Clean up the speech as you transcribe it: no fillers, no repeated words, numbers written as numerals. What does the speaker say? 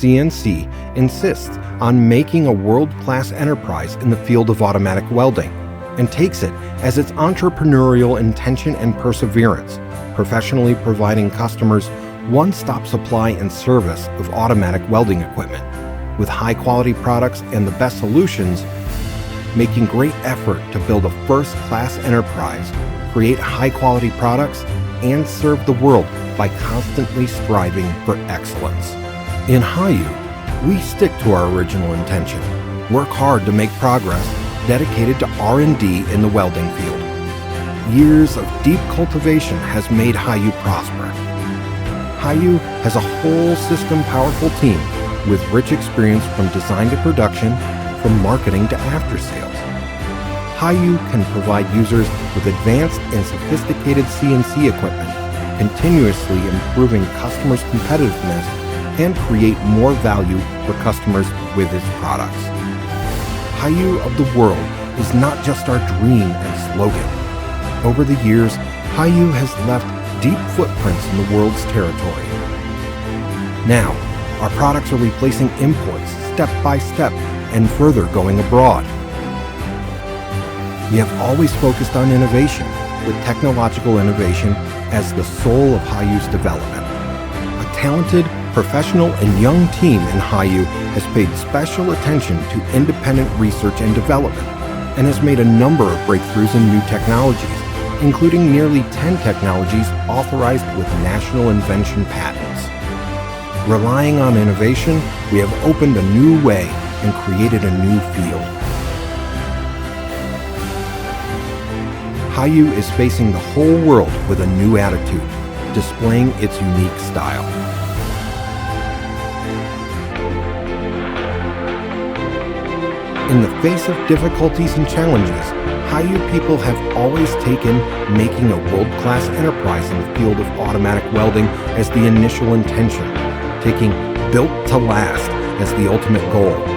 CNC insists on making a world-class enterprise in the field of automatic welding and takes it as its entrepreneurial intention and perseverance, professionally providing customers one-stop supply and service of automatic welding equipment with high-quality products and the best solutions, making great effort to build a first-class enterprise, create high-quality products, and serve the world by constantly striving for excellence. In HAOYU, we stick to our original intention, work hard to make progress, dedicated to R&D in the welding field. Years of deep cultivation has made HAOYU prosper. HAOYU has a whole system powerful team with rich experience from design to production, from marketing to after sales. HAOYU can provide users with advanced and sophisticated CNC equipment, continuously improving customers' competitiveness and create more value for customers with its products. HAOYU of the world is not just our dream and slogan. Over the years, HAOYU has left deep footprints in the world's territory. Now, our products are replacing imports step by step and further going abroad. We have always focused on innovation, with technological innovation as the soul of HAOYU's development. A talented, professional, and young team in HAOYU has paid special attention to independent research and development and has made a number of breakthroughs in new technologies, including nearly 10 technologies authorized with national invention patents. Relying on innovation, we have opened a new way and created a new field. HAOYU is facing the whole world with a new attitude, displaying its unique style. In the face of difficulties and challenges, HAOYU people have always taken making a world-class enterprise in the field of automatic welding as the initial intention, taking built to last as the ultimate goal.